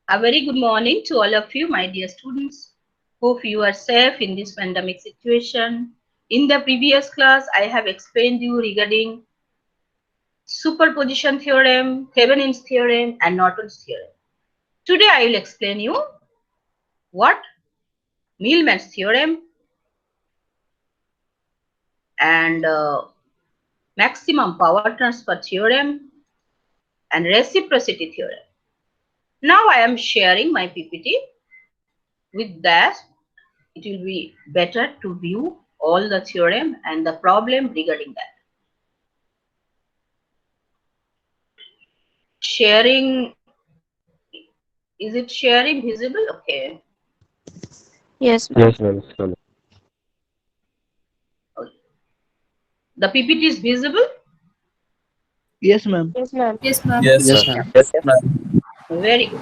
A very good morning to all of you, my dear students. Hope you are safe in this pandemic situation. In the previous class, I have explained you regarding superposition theorem, Thevenin's theorem, and Norton's theorem. Today, I will explain you what Millman's theorem and maximum power transfer theorem and reciprocity theorem. Now I am sharing my PPT. With that, it will be better to view all the theorem and the problem regarding that. Sharing, is it sharing visible? Okay. Yes, ma'am. Yes, ma'am. Slowly. The PPT is visible? Yes, ma'am. Yes, ma'am. Yes, ma'am. Yes, Yes, sir. ma'am. Yes, ma'am. Very good.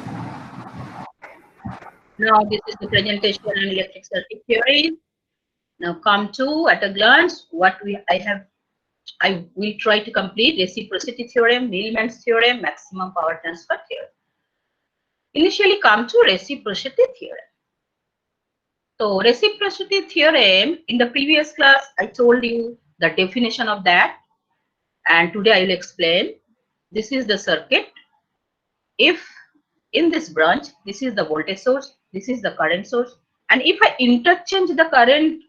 Now this is the presentation on electric circuit theory. Now come to at a glance what I will try to complete reciprocity theorem, Millman's theorem, maximum power transfer theorem. Initially come to reciprocity theorem. So reciprocity theorem, in the previous class I told you the definition of that, and today I will explain. This is the circuit. If in this branch, this is the voltage source, this is the current source, and if I interchange the current,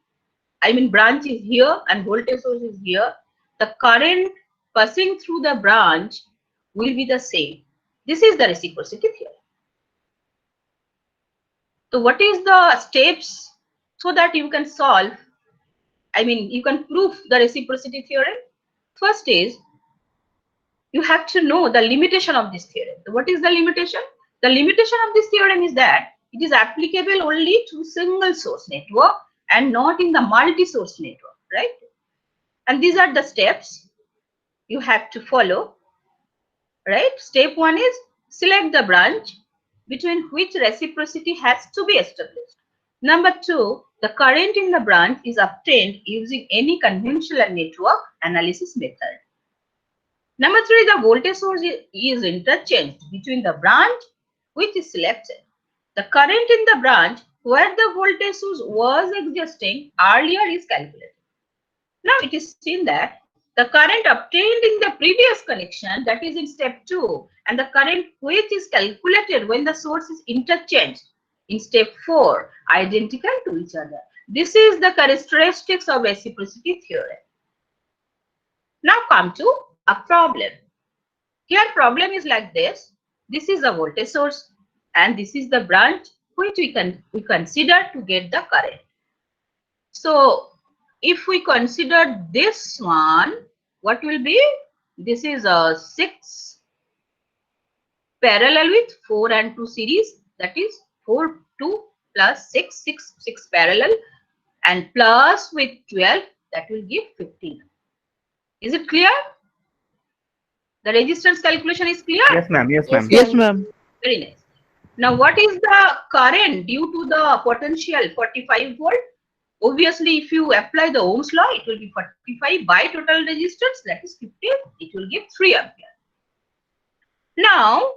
I mean branch is here and voltage source is here, the current passing through the branch will be the same. This is the reciprocity theorem. So what is the steps so that you can solve, I mean you can prove the reciprocity theorem? First is you have to know the limitation of this theorem. So what is the limitation? The limitation of this theorem is that it is applicable only to single source network and not in the multi-source network, right? And these are the steps you have to follow, right? Step 1 is select the branch between which reciprocity has to be established. Number 2, the current in the branch is obtained using any conventional network analysis method. Number 3, the voltage source is interchanged between the branch which is selected. The current in the branch where the voltage source was existing earlier is calculated. Now it is seen that the current obtained in the previous connection, that is in step 2, and the current which is calculated when the source is interchanged in step 4 identical to each other. This is the characteristics of reciprocity theorem. Now come to a problem. Here problem is like this. This is a voltage source and this is the branch which we consider to get the current. So if we consider this one, what will be? This is a 6 parallel with 4 and 2 series, that is 4 2 plus 6 6 parallel, and plus with 12, that will give 15. Is it clear? The resistance calculation is clear? Yes, ma'am. Yes, ma'am. Yes, Yes, ma'am. Very nice. Now what is the current due to the potential 45 volt? Obviously, if you apply the Ohm's law, it will be 45 by total resistance, that is 50. It will give 3 ampere. Now,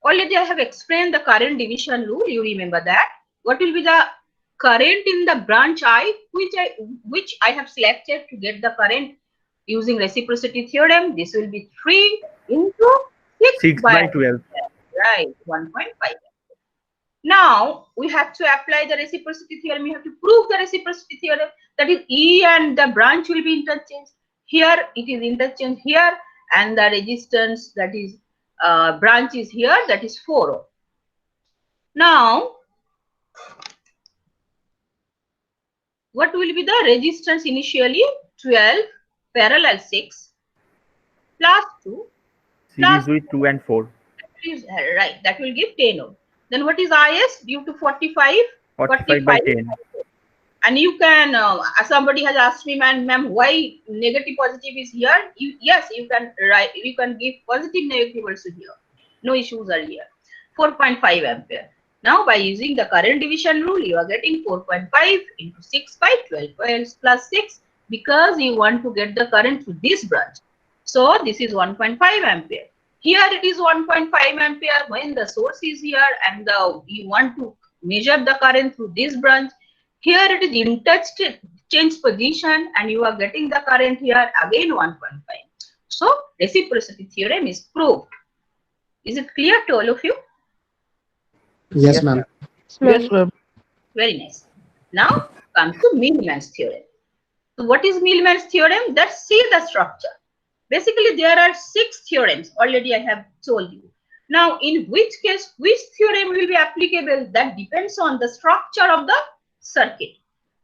already I have explained the current division rule. You remember that. What will be the current in the branch I, which I have selected to get the current using reciprocity theorem? This will be 3 into 6 by 12. Right, 1.5. Now we have to apply the reciprocity theorem. We have to prove the reciprocity theorem, that is E and the branch will be interchanged. Here it is interchanged here, and the resistance, that is branch is here, that is 4 ohm. Now what will be the resistance initially? 12 parallel 6 plus 2 plus Series with 2 and 4. is right, that will give 10 ohm. Then what is IS due to 45? 45 by 10. And you can, somebody has asked me, ma'am, why negative positive is here? Yes, you can write, you can give positive negative also here. No issues are here. 4.5 ampere. Now by using the current division rule, you are getting 4.5 into 6 by 12. 12 plus 6, because you want to get the current to this branch. So this is 1.5 ampere. Here it is 1.5 ampere when the source is here and you want to measure the current through this branch. Here it is interchange position and you are getting the current here again 1.5. So reciprocity theorem is proved. Is it clear to all of you? Yes, ma'am. Yes, ma'am. Very nice. Now come to Millman's theorem. So what is Millman's theorem? Let's see the structure. Basically, there are 6 theorems. Already I have told you. Now, in which case, which theorem will be applicable? That depends on the structure of the circuit.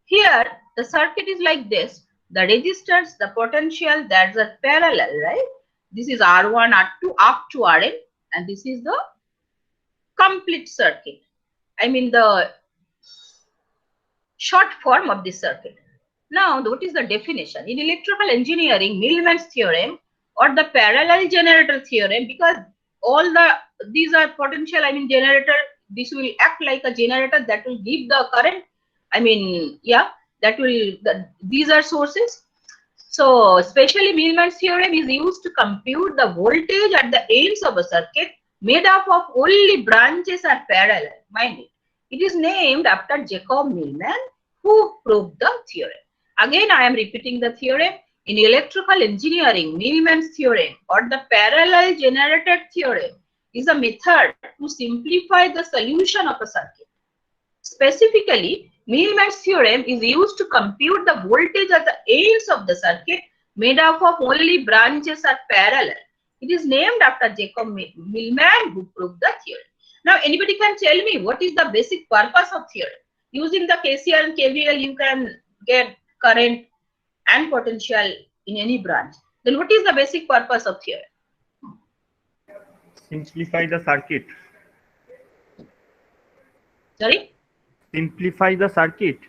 Here, the circuit is like this. The resistors, the potential, that's a parallel, right? This is R1, R2, up to Rn. And this is the complete circuit. I mean, the short form of this circuit. Now, what is the definition? In electrical engineering, Millman's theorem or the parallel generator theorem, because these are potential, I mean generator, this will act like a generator that will give the current. I mean, yeah, these are sources. So, especially Millman's theorem is used to compute the voltage at the ends of a circuit made up of only branches are parallel. Mind it. It is named after Jacob Millman, who proved the theorem. Again, I am repeating the theorem. In electrical engineering, Millman's theorem or the parallel generator theorem is a method to simplify the solution of a circuit. Specifically, Millman's theorem is used to compute the voltage at the ends of the circuit made up of only branches are parallel. It is named after Jacob Millman, who proved the theorem. Now, anybody can tell me what is the basic purpose of theorem? Using the KCL and KVL, you can get current and potential in any branch. Then what is the basic purpose of theorem? Simplify the circuit. Sorry? Simplify the circuit.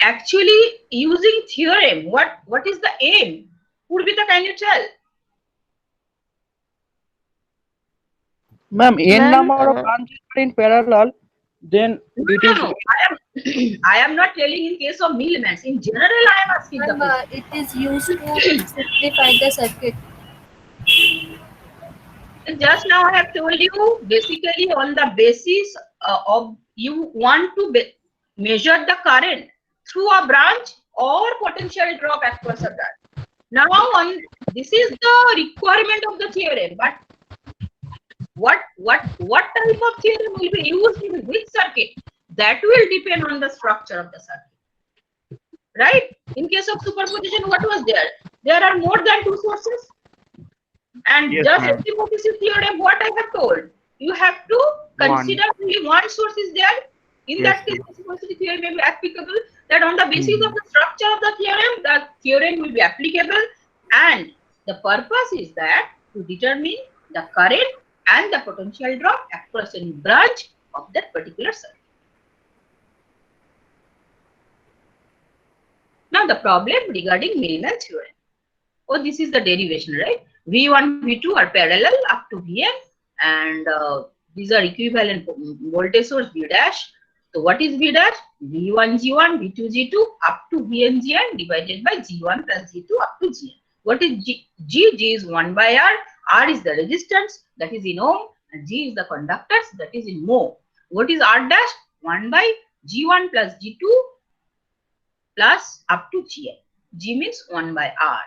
Actually, using theorem, what is the aim? Purvita, can you tell? Ma'am, n Ma'am, number of branches are in parallel, then it is. No. I am not telling in case of Millman's. In general, I am asking the question. It is used to simplify the circuit. Just now I have told you, basically on the basis of you want to measure the current through a branch or potential drop across a branch. Now this is the requirement of the theorem, but what type of theorem will be used in which circuit? That will depend on the structure of the circuit. Right? In case of superposition, what was there? There are more than 2 sources. And Yes, just ma'am. reciprocity theorem, what I have told, you have to consider only one source is there. In Yes, that case, yes. reciprocity theorem may be applicable. That on the basis of the structure of the theorem will be applicable. And the purpose is that to determine the current and the potential drop across any branch of that particular circuit. Now the problem regarding Millman theorem. Oh, this is the derivation, right? V1, V2 are parallel up to Vn, and these are equivalent voltage source V dash. So what is V dash? V1, G1, V2, G2 up to Vn, Gn divided by G1 plus G2 up to Gn. What is G? G is 1 by R. R is the resistance, that is in ohm, and G is the conductance, that is in mho. What is R dash? 1 by G1 plus G2 plus up to Gn. G means 1 by R.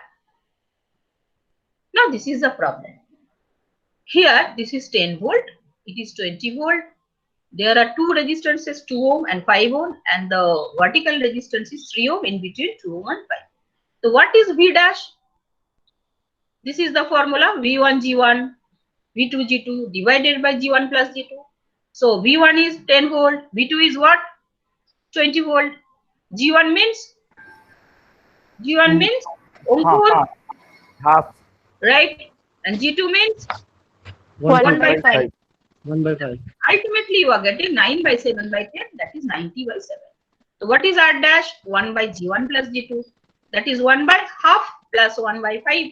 Now this is the problem. Here this is 10 volt, it is 20 volt. There are 2 resistances, 2 ohm and 5 ohm, and the vertical resistance is 3 ohm in between 2 ohm and 5. So what is V dash? This is the formula V1 G1, V2 G2 divided by G1 plus G2. So V1 is 10 volt, V2 is what? 20 volt. G1 means ohm Half. right? And G2 means 1 by 5. 1 by 5. ultimately you are getting 9 by 7 by 10, that is 90 by 7. So what is R dash? 1 by G1 plus G2, that is 1 by half plus 1 by 5,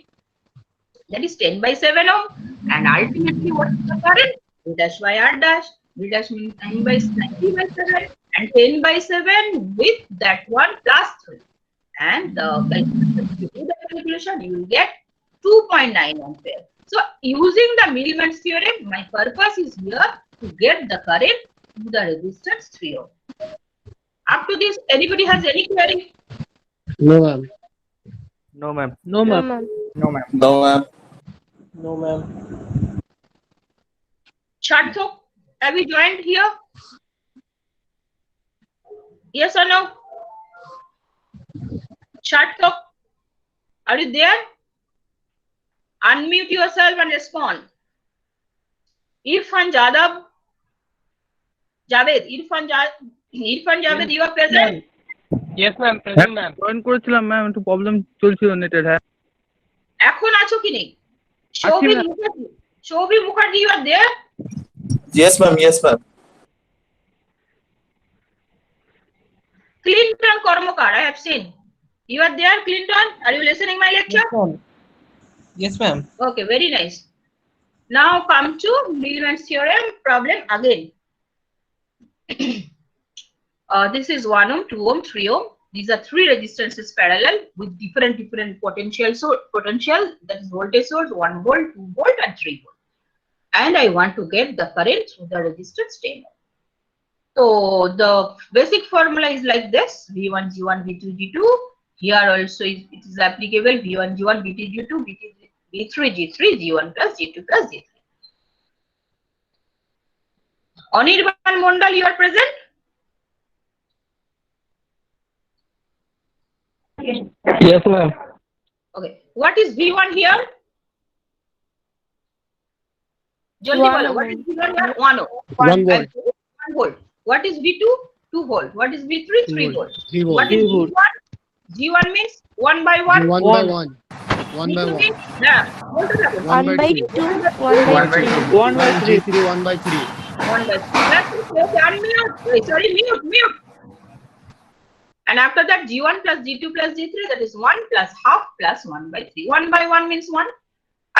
that is 10 by 7 ohm. And ultimately what is the current? V dash by R dash. V dash means 90 by 7 and 10 by 7 with that one plus 3. and if you do the calculation, you will get 2.9 ampere. So using the Millman's theorem, my purpose is here to get the current to the resistance 3 ohm. Up to this, anybody has any query? No, ma'am. No, ma'am. No, No, ma'am. ma'am. No, ma'am. No, ma'am. No, ma'am. Sharthok, have you joined here? Yes or no? Sharthok, are you there? Unmute yourself and respond. Irfan Jadab, Javed, Irfan Javed, you are present? Yes, ma'am. Present, ma'am. Join করেছিলাম ma'am, একটু problem চলছিল নেটের। হ্যাঁ, এখন আছো কি নেই? Shobhi ma'am. Mukherjee. Shobhi Mukherjee, you are there? Yes, ma'am. Yes, ma'am. Clinton Kormokar, I have seen. You are there, Clinton? Are you listening my lecture? Yes, ma'am. Okay, very nice. Now come to Millman's theorem problem again. This is 1 ohm, 2 ohm, 3 ohm. These are 3 resistances parallel with different potential. So potential, that is voltage source, 1 volt, 2 volt, and 3 volt. And I want to get the current through the resistance 10 ohm. So the basic formula is like this: V1 G1 V2 G2. Here also it is applicable: V1 G1 V2 G2 V3 G3 G1 plus G2 plus G3. Anirban Mondal, you are present? Yes, ma'am. Okay. What is V1 here? Jaldi One bolo. ohm. What is V1 here? 1 ohm. 1 volt. 1 volt. What is V2? 2 volt. What is V3? 3 volt. 3 What volt. is G1? G1 means 1 by 1. 1 by 1. 1 by V2 1. means, yeah. 1 by 2, 1 by 3. 1 by 3. G3 1 by 3. 1 by 3. That's it. Okay, unmute. Sorry, mute. And after that, G1 plus G2 plus G3, that is 1 plus half plus 1 by 3. 1 by 1 means 1.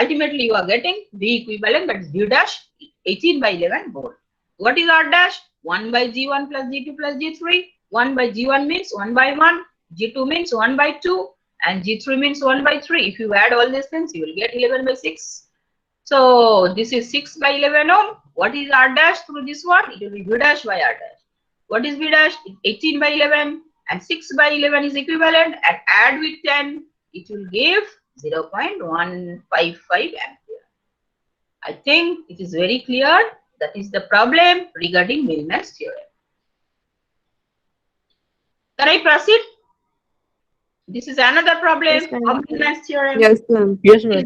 Ultimately, you are getting V equivalent, that is V dash 18 by 11 volt. What is R dash? 1 by G1 plus G2 plus G3. 1 by G1 means 1 by 1. G2 means 1 by 2. And G3 means 1 by 3. If you add all these things, you will get 11 by 6. So this is 6 by 11 ohm. What is R dash through this one? It will be V dash by R dash. What is V dash? 18 by 11. And 6 by 11 is equivalent, and add with 10, it will give 0.155 ampere. I think it is very clear. That is the problem regarding Millman's theorem. Can I proceed? This is another problem Yes, ma'am. of Millman's theorem. Yes, ma'am. Yes, ma'am.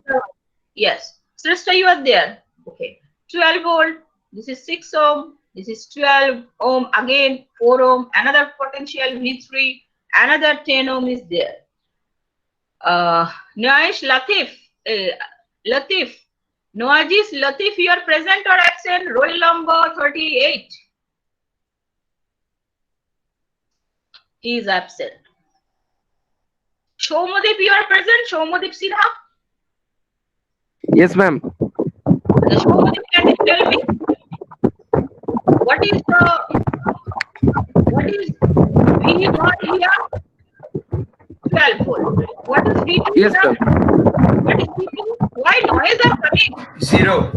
Yes. Srishta, you are there. Okay. 12 volt. This is 6 ohm. This is 12 ohm. Again, 4 ohm. Another potential V3. Another 10 ohm is there. Noish Latif. Latif. Noajis Latif, you are present or absent? Roll number 38. He is absent. Shomodip, you are present? Shomodip Sinha? Yes, ma'am. Shomodip, can you tell me what is V1 here? 12 volt. What is V2 Yes, here? ma'am. What is V2? Why noise are coming? 0.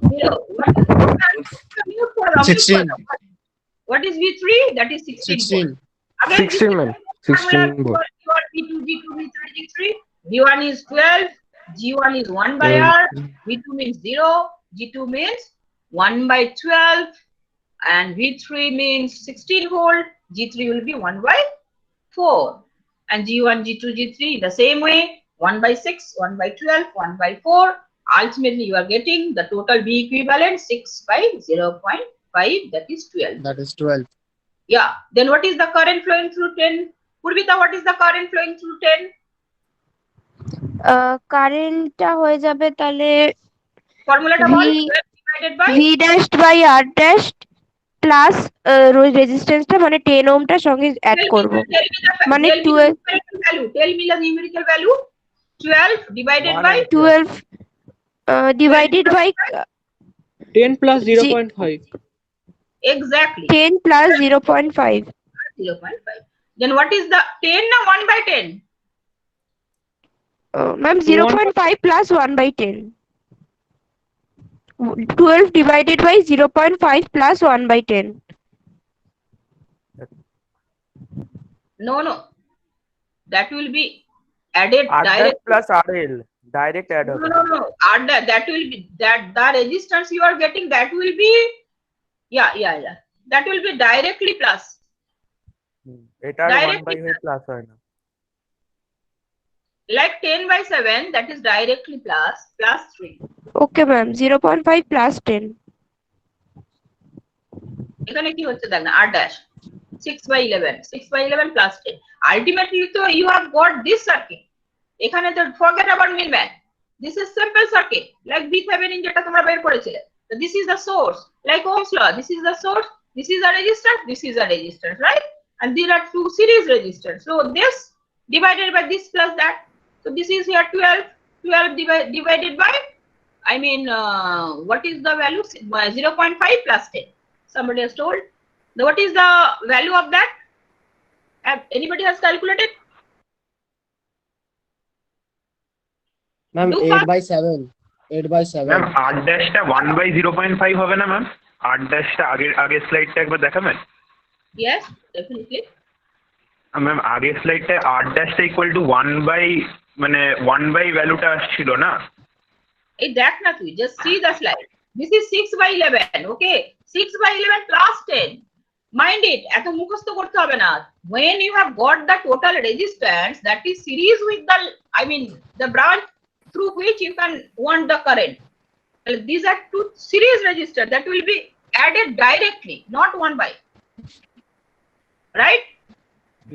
0. What is mute for Ramit 16. for- What is V3? That is 16 volt. 16. Again, 16, ma'am. 16 volt. Your V2, G2, V3, G3. V1 is 12. G1 is 1 by R. V2 means 0. G2 means 1 by 12. And V3 means 16 volt. G3 will be 1 by 4. And G1, G2, G3 the same way. 1 by 6, 1 by 12, 1 by 4. Ultimately, you are getting the total V equivalent 6 by 0.5, that is 12. That is 12. Yeah. Then what is the current flowing through 10? Purvita, what is the current flowing through 10? কারেন্টটা হয়ে যাবে তাহলে Formula V- 12 divided by V dashed by R dashed plus রেজিস্ট্যান্সটা মানে 10 ওহমটার সঙ্গে add করব মানে 12 Tell me the numerical value. 12 divided by 12 divided by 10 plus 0.5. exactly 10 plus 0.5 0.5. Then what is the 10 now? 1 by 10. Ma'am, 0.5 plus 1 by 10. 12 divided by 0.5 plus 1 by 10. No. That will be added R dash direct. plus RL. Direct add. No. That will be that the resistance you are getting, that will be that will be directly plus. Etar Directly 1 by 8 plus হয় না। Like 10 by 7, that is directly plus 3. Okay, ma'am. 0.5 plus 10. এখানে কি হচ্ছে দেখ না, r dash 6 by 11 plus 10. Ultimately তো you have got this circuit. এখানে তো forget about middleman. This is simple circuit like VThevenin যেটা তোমরা বের করেছিলে. So this is the source, like Ohm's law. This is the source, this is a resistance, this is a resistance, right? And there are two series resistors. So this divided by this plus that. So this is here 12 divided by, what is the value? 0.5 plus 10. Somebody has told. Now what is the value of that? Anybody has calculated? Ma'am, Do 8 fast. by 7. 8 by 7. Ma'am R ড্যাশটা 1 by 0.5 হবে না ma'am? আর ড্যাশটা আগের স্লাইডটা একবার দেখাবেন? Yes, definitely. Ma'am আগের স্লাইডটায় আর ড্যাশটা equal to 1 by মানে 1 by ভ্যালুটা আসছিল না? এই দেখ না তুই, just see the slide. This is 6 by 11, okay? 6 by 11 plus 10. Mind it, এত মুখস্থ করতে হবে না. When you have got the total resistance that is series with the branch through which you can want the current. Well, these are two series resistors that will be added directly, not 1 by. Right?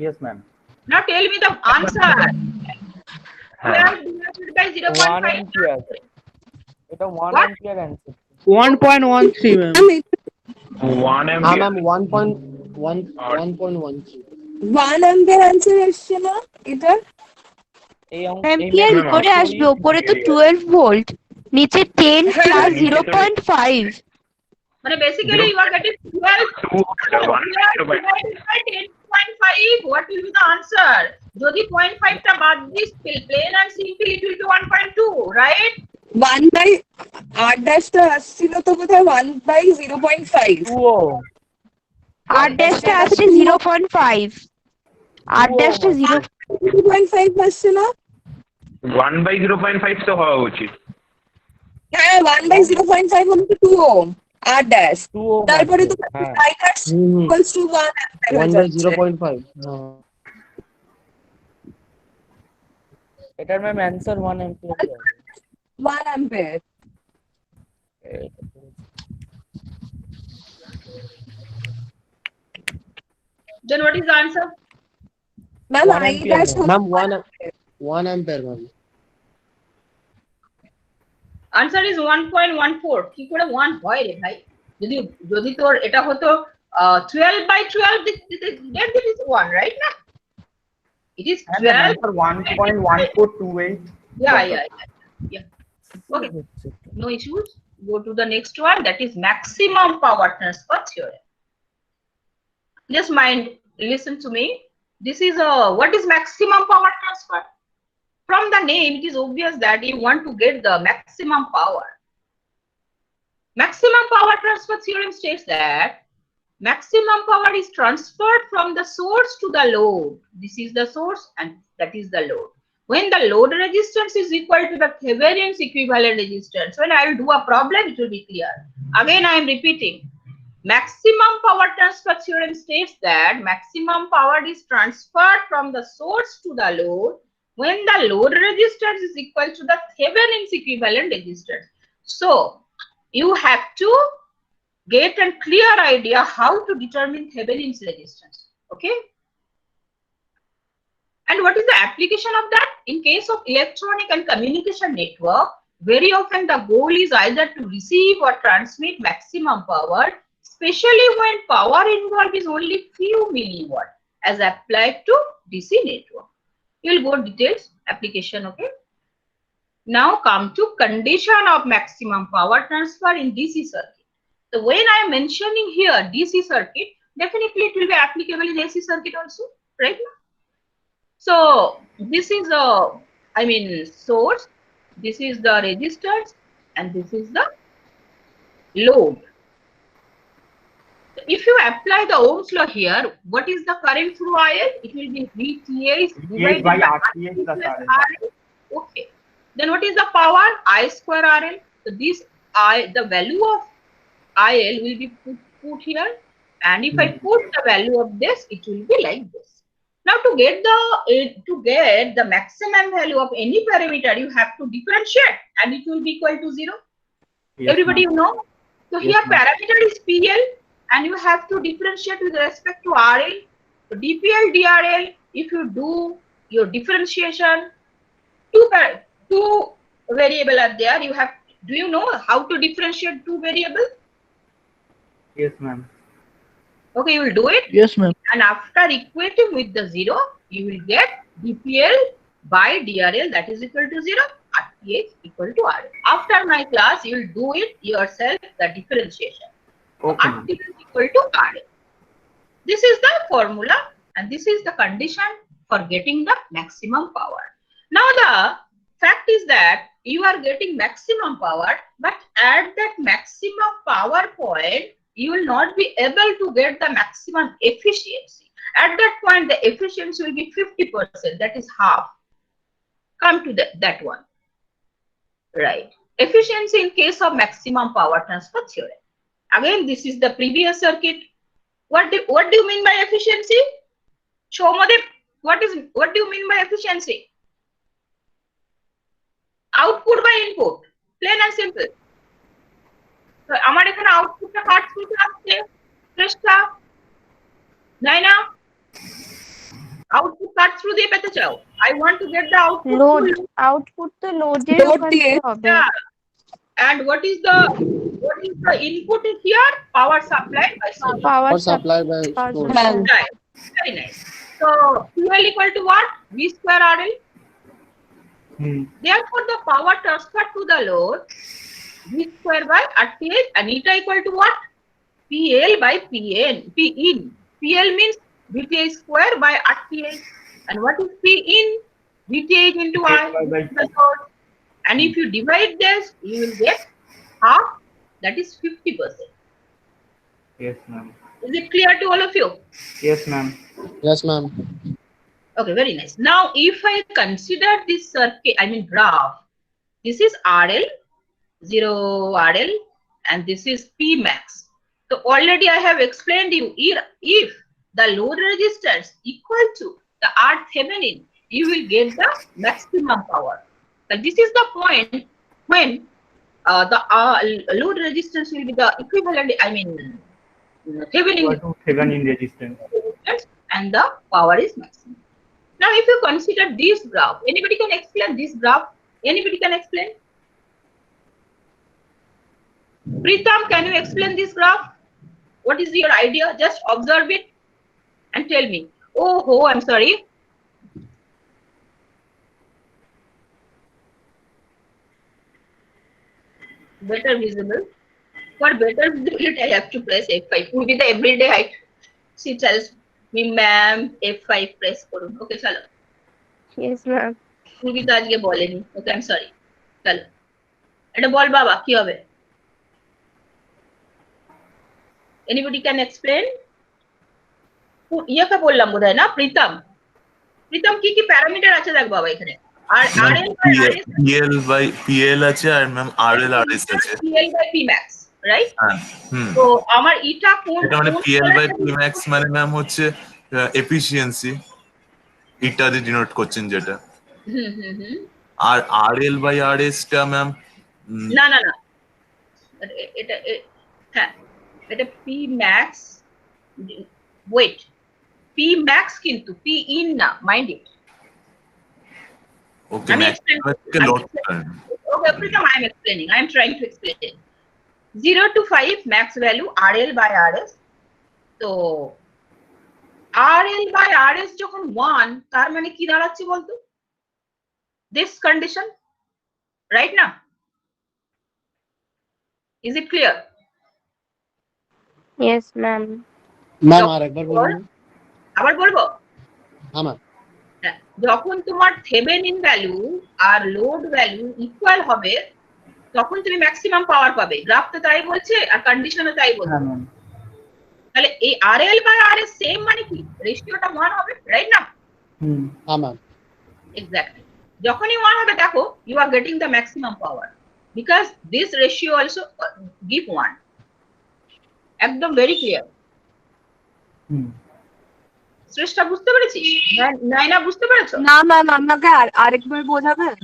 Yes, ma'am. Now tell me the answer. 12 divided by 1 0.5. ampere. এটা 1 What? ampere answer. 1.13, ma'am. 1 ampere. Ma'am, 1.13. 1 ampere answer এসছে না এটা? এই ampere ma'am, করে আসবে, উপরে তো 12 volt, নিচে 10 প্লাস 0.5। মানে basically you are getting 12 divided by 10.5. What will be the answer? যদি 0.5 টা বাদ this, plain and simple it will be 1.2, right? 1 by r dash টা আসছিল তো বোধহয় 1 by 0.5 আর ড্যাশটা আসছে 0.5, আর ড্যাশটা 0.5 আসছে না? 1 বাই 0.5 তো হওয়া উচিত। হ্যাঁ 1 by 0.5 হলো তো 2 ohm r dash, 2 ohm তারপরে তো হ্যাঁ। I dash equals to 1 ampere 1 হয়ে by যাচ্ছে। 0.5. No. এটার ma'am answer 1 ampere 1 ampere। Then what is the answer? Ma'am, 1 I ampere dash ma'am. Ma'am, 1 ampere, ma'am. Answer is 1.14. কি করে 1 হয় রে ভাই? যদি তোর এটা হতো 12 by 12, then this is 1, right? Na? It is 12. 1.1428 Yeah. Okay. No issues. Go to the next one, that is maximum power transfer theorem. Just listen to me. This is what is maximum power transfer? From the name, it is obvious that you want to get the maximum power. Maximum power transfer theorem states that maximum power is transferred from the source to the load. This is the source and that is the load. When the load resistance is equal to the Thevenin's equivalent resistance, when I will do a problem, it will be clear. Again, I am repeating. Maximum power transfer theorem states that maximum power is transferred from the source to the load when the load resistance is equal to the Thevenin's equivalent resistance. So, you have to get a clear idea how to determine Thevenin's resistance. Okay? And what is the application of that? In case of electronic and communication network, very often the goal is either to receive or transmit maximum power, especially when power involved is only few milliwatt as applied to DC network. You will go details application, okay? Now come to condition of maximum power transfer in DC circuit. So when I am mentioning here DC circuit, definitely it will be applicable in AC circuit also, right? So this is source, this is the resistance, and this is the load. If you apply the Ohm's law here, what is the current through IL? It will be VTH divided by by RTH plus plus RL. RL. Okay. Then what is the power? I square RL. So this the value of IL will be put here, and if I put the value of this, it will be like this. Now to get the maximum value of any parameter, you have to differentiate, and it will be equal to 0. Yes, Everybody ma'am. you know. So Yes, here ma'am. parameter is PL, and you have to differentiate with respect to RL. So DPL, DRL, if you do your differentiation, two variable are there. Do you know how to differentiate two variables? Yes, ma'am. Okay, you will do it. Yes, ma'am. And after equating with the 0, you will get DPL by DRL, that is equal to 0, RTH equal to RL. After my class, you will do it yourself, the differentiation. Okay, ma'am. RTH is equal to RL. This is the formula, and this is the condition for getting the maximum power. Now the fact is that you are getting maximum power, but at that maximum power point, you will not be able to get the maximum efficiency. At that point, the efficiency will be 50%, that is half. Come to that one. Right. Efficiency in case of maximum power transfer theorem. Again, this is the previous circuit. What do you mean by efficiency? Shomodev, what do you mean by efficiency? Output by input, plain and simple. So আমার এখানে আউটপুটটা কাট through আসছে, প্রেসটা নাই না, output কাট through দিয়ে পেতে চাও। I want to get the output. Load output তো লোডের Load ওখান দিয়ে। থেকে হবে। Yeah. And what is the input here? Power supply by source. Power Or supply by power source. supply. Right. Very nice. So QL equal to what? V square RL. Therefore, the power transferred to the load V square by RTH, and eta equal to what? PL by Pn. Pin. PL means VTH square by RTH. And what is Pin? VTH into I. The source. And if you divide this, you will get half. That is 50%. Yes, ma'am. Is it clear to all of you? Yes, ma'am. Yes, ma'am. Okay, very nice. Now, if I consider this circuit, graph, this is RL, 0 RL, and this is P max. So already I have explained you, if the load resistance equal to the R Thevenin, you will get the maximum power. So this is the point when the load resistance will be the equivalent, Thevenin Thevenin resistance. and the power is maximum. Now, if you consider this graph, anybody can explain this graph? Anybody can explain? Pritam, can you explain this graph? What is your idea? Just observe it and tell me. Oh, I'm sorry. Better visible. For better visibility, I have to press F5. Will be the everyday height. She tells me, ma'am, F5 press করুন। Okay, চলো। Yes, ma'am. পূর্বী তো আজকে বলেনি। Okay, I'm sorry. চলো। এটা বল বাবা, কি হবে? Anybody can explain? ইয়াকে বললাম বোধহয় না, প্রীতম। প্রীতম কি প্যারামিটার আছে দেখ বাবা এখানে। আর RL by RS, PL আছে আর ম্যাম RL RS আছে। PL by Pmax, right? হ্যাঁ। তো আমার এটা কোন এটা মানে PL by Pmax মানে ম্যাম হচ্ছে এফিশিয়েন্সি, এটা দিয়ে ডিনোট করছেন যেটা। আর RL by RS টা ম্যাম না এটা হ্যাঁ, এটা Pmax, ওয়েট, Pmax কিন্তু Pin না, mind it. Okay, Okay, Pritam, I am explaining. I am trying to explain. 0 to 5 max value RL by RS. So RL by RS যখন 1, তার মানে কি দাঁড়াচ্ছে বলতো? This condition, right now? Is it clear? Yes, ma'am. Ma'am, আর একবার বলুন। আবার বলবো? হ্যাঁ ম্যাম। যখন তোমার থেভেনিন ভ্যালু আর লোড ভ্যালু ইকুয়াল হবে তখন তুমি ম্যাক্সিমাম পাওয়ার পাবে। গ্রাফ তো তাই বলছে আর কন্ডিশনও তাই বলছে। হ্যাঁ ম্যাম। তাহলে এই RL বাই RS সেম মানে কি রেশিওটা 1 হবে, রাইট না? হ্যাঁ ম্যাম। এক্স্যাক্টলি। যখনই 1 হবে দেখো you are getting the maximum power because this ratio also give 1। একদম ভেরি ক্লিয়ার। শ্রেষ্ঠা বুঝতে পেরেছি? নাইনা বুঝতে পেরেছো? না ম্যাম, আমাকে আরেকবার বোঝাবেন?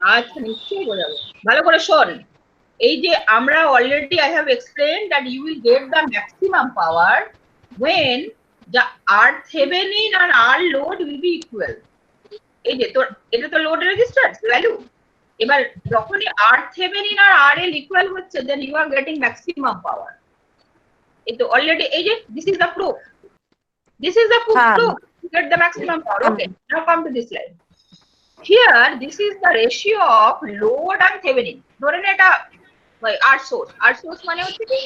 আচ্ছা নিশ্চয়ই বোঝাবো, ভালো করে শোন। এই যে আমরা already I have explained that you will get the maximum power when the R Thevenin and R load will be equal. এই যে তোর এটা তো লোড রেজিস্ট্যান্স ভ্যালু। এবার যখনই R Thevenin আর RL ইকুয়াল হচ্ছে then you are getting maximum power. এই তো অলরেডি এই যে this is the proof. This is the proof to get the maximum power. Okay, now come to this slide. Here this is the ratio of load and Thevenin. ধরে নে এটা R source মানে হচ্ছে কি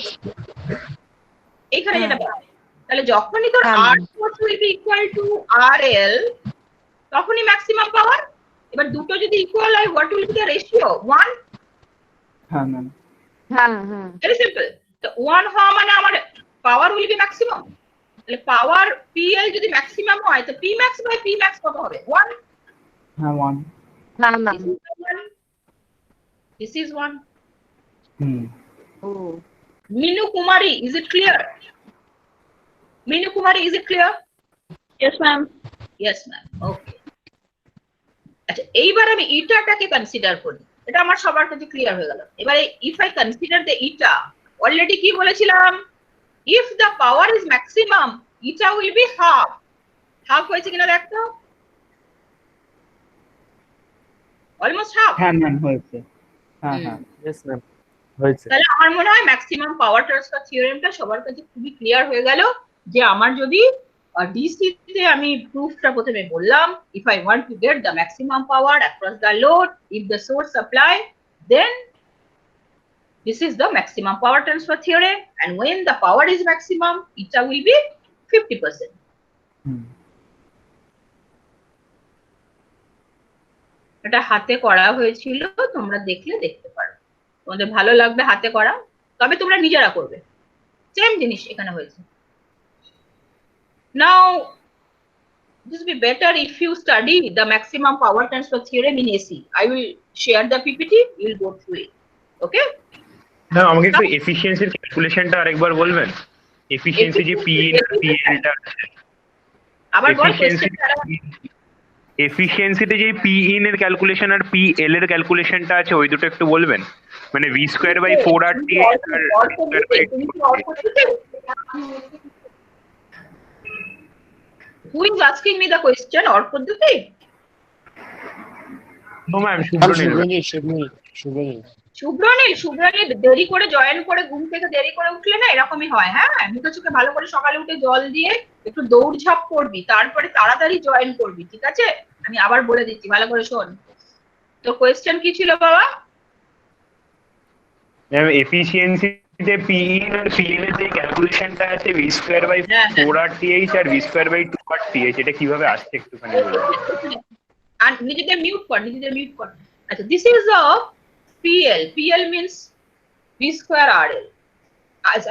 এখানে যেটা পাবে। তাহলে যখনই তোর R source will be equal to RL তখনই ম্যাক্সিমাম পাওয়ার। এবার দুটো যদি ইকুয়াল হয় what will be the ratio? 1. হ্যাঁ ম্যাম। Very simple. তো 1 হওয়া মানে আমার পাওয়ার will be maximum. তাহলে পাওয়ার PL যদি ম্যাক্সিমাম হয় তো Pmax by Pmax কত হবে? 1. হ্যাঁ 1। This is 1. Oh. Minu Kumari, is it clear? Minu Kumari, is it clear? Yes ma'am. Yes ma'am. Okay. আচ্ছা এইবার আমি ইটাটাকে কনসিডার করি, এটা আমার সবার কাছে ক্লিয়ার হয়ে গেল। এবারে if I consider the eta, already কি বলেছিলাম, if the power is maximum eta will be half. Half হয়েছে কিনা দেখো, অলমোস্ট হাফ। হ্যাঁ ম্যাম হয়েছে। হ্যাঁ হ্যাঁ Yes ma'am. হয়েছে। তাহলে আমার মনে হয় ম্যাক্সিমাম পাওয়ার ট্রান্সফার থিওরেমটা সবার কাছে খুবই ক্লিয়ার হয়ে গেল যে আমার যদি ডিসি তে আমি প্রুফটা প্রথমে বললাম, if I want to get the maximum power across the load if the source supply, then this is the maximum power transfer theorem, and when the power is maximum eta will be 50%. এটা হাতে করা হয়েছিল, তোমরা দেখলে দেখতে পারো, তোমাদের ভালো লাগবে হাতে করা, তবে তোমরা নিজেরা করবে। সেম জিনিস এখানে হয়েছে। Now this will be better if you study the maximum power transfer theorem in AC. I will share the PPT, you will go through it. Okay? হ্যাঁ আমাকে একটু এফিশিয়েন্সির ক্যালকুলেশনটা আরেকবার বলবেন? এফিশিয়েন্সি যে PN আর PL টা আবার বল কোশ্চেনটা। এফিশিয়েন্সিতে যে PIN এর ক্যালকুলেশন আর PL এর ক্যালকুলেশনটা আছে ওই দুটো একটু বলবেন? মানে V²/4RT আর Who is asking me the question? Or পদ্ধতি? নো ম্যাম শুভ্রনীল দেরি করে জয়েন করে ঘুম থেকে দেরি করে উঠলে না এরকমই হয়। হ্যাঁ মুখে চোখে ভালো করে সকালে উঠে জল দিয়ে একটু দৌড়ঝাঁপ করবি, তারপরে তাড়াতাড়ি জয়েন করবি, ঠিক আছে? আমি আবার বলে দিচ্ছি, ভালো করে শোন। তো কোয়েশ্চেন কি ছিল বাবা? ম্যাম এফিশিয়েন্সিতে PIN আর PL এর যে ক্যালকুলেশনটা আছে V²/4RTH আর V²/2RTH, এটা কিভাবে আসছে একটুখানি বলুন। আর নিজেদের মিউট কর। আচ্ছা, this is a PL means V²RL.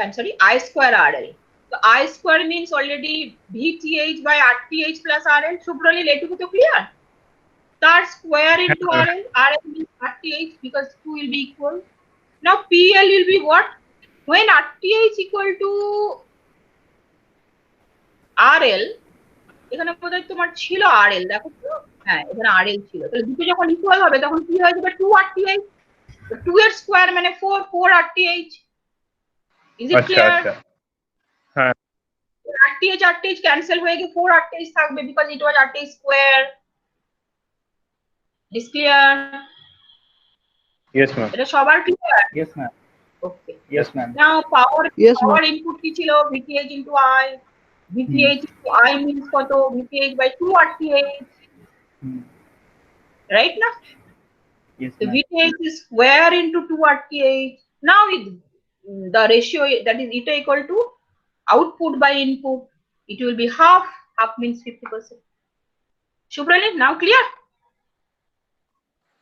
I'm sorry, I²RL. So I² means already VTH by RTH plus RL. Shubhrali, এটুকু তো clear? That square into RL. RL means RTH because 2 will be equal. Now PL will be what? When RTH equal to RL, এখানে বোধহয় তোমার ছিল RL, দেখো তো, হ্যাঁ এখানে RL ছিল। তাহলে দুটো যখন ইকুয়াল হবে তখন কি হয়ে যাবে? 2RTH। 2 এর স্কয়ার মানে 4 RTH। Is it clear? আচ্ছা হ্যাঁ RTH ক্যান্সেল হয়ে গিয়ে 4 RTH থাকবে because it was RTH square. Is clear? Yes ma'am. এটা সবার clear? Yes ma'am. Okay. Yes ma'am. Now power Yes, ma'am. input কি ছিল? VTH into I. VTH into I means কত? VTH by 2 RTH. Right now? Yes The ma'am. VTH is square into 2 RTH. Now with the ratio that is eta equal to output by input, it will be half means 50%. Supralit, now clear?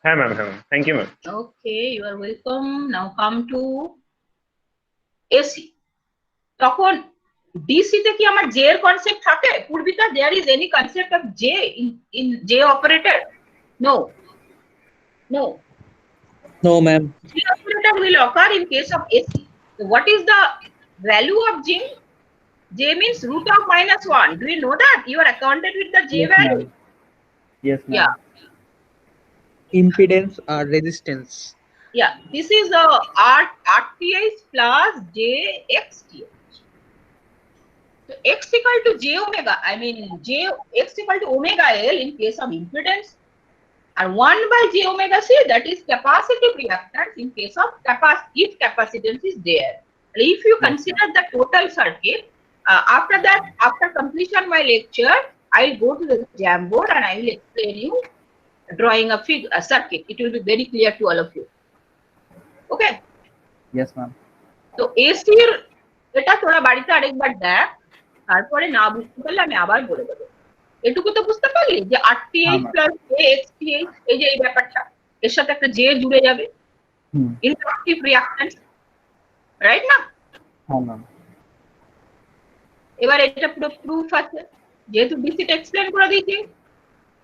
হ্যাঁ ma'am, হ্যাঁ ma'am, thank you ma'am. Okay, you are welcome. Now come to AC. তখন DC তে কি আমার J এর concept থাকে? পূর্বিতা, there is any concept of J in J operator? No. No. No, ma'am. J operator will occur in case of AC. So what is the value of J? J means root of -1. Do you know that? You are accounted with the J Yes, value. ma'am. Yes, ma'am. Yeah. Impedance or resistance. Yeah. This is the RTH plus JXTH. So X equal to J omega. I mean X equal to omega L in case of impedance. And 1 by J omega C, that is capacitive reactance in case of if capacitance is there. If you consider the total circuit, after that, after completion of my lecture, I will go to the Jamboard and I will explain you drawing a circuit. It will be very clear to all of you. Okay. Yes, ma'am. So AC এটা তোরা বাড়িতে আরেকবার দেখ, তারপরে না বুঝতে পারলে আমি আবার বলে দেবো। এটুকু তো বুঝতে পারলি যে RTH প্লাস JXTH, এই যে এই ব্যাপারটা, এর সাথে একটা J জুড়ে যাবে, ইন্ডাকটিভ রিঅ্যাকট্যান্স, রাইট না? হ্যাঁ ম্যাম। এবার এটা পুরো প্রুফ আছে, যেহেতু ডিসিটা এক্সপ্লেন করে দিয়েছি,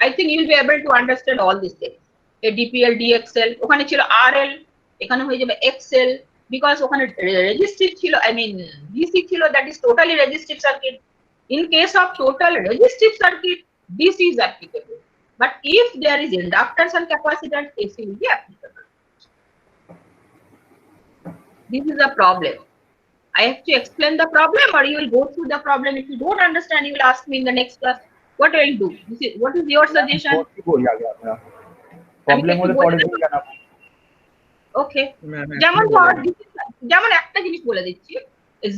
I think you will be able to understand all these things. A DPL, DXL, ওখানে ছিল RL, এখানে হয়ে যাবে XL, because ওখানে রেজিস্টিভ ছিল, I mean DC ছিল, that is totally resistive circuit. In case of total resistive circuit, DC is applicable. But if there is inductance and capacitance, AC will be applicable. This is a problem. I have to explain the problem, or you will go through the problem. If you don't understand, you will ask me in the next class. What will you do? What is your suggestion? বলি আগে আমরা problem হলে পরে জানাবো। Okay. যেমন একটা জিনিস বলে দিচ্ছি,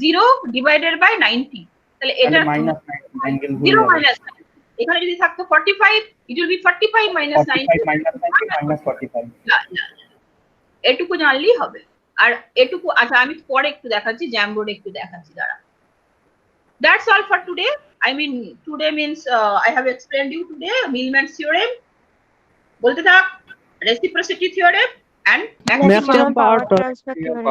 0 ডিভাইডেড বাই 90, তাহলে এটা মাইনাস 90 অ্যাঙ্গেল 0 মাইনাস, এখানে যদি থাকতো 45, it will be 45 minus 90 minus 45। এটুকু জানলেই হবে। আর এটুকু, আচ্ছা আমি পরে একটু দেখাচ্ছি, জ্যামবোর্ডে একটু দেখাচ্ছি, দাঁড়া। That's all for today. I mean today means I have explained you today Millman's theorem, বলতে থাক, reciprocity theorem and Maximum power transfer theorem.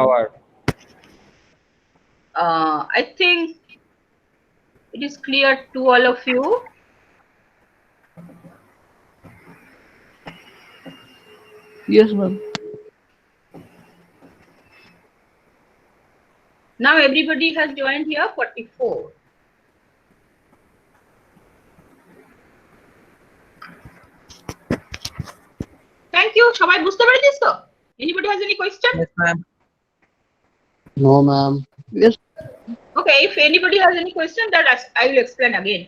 I think it is clear to all of you. Yes, ma'am. Now everybody has joined here 44. Thank you. সবাই বুঝতে পেরেছিস তো? Anybody has any question? Yes, ma'am. No, ma'am. Yes. Okay, if anybody has any question, that I will explain again.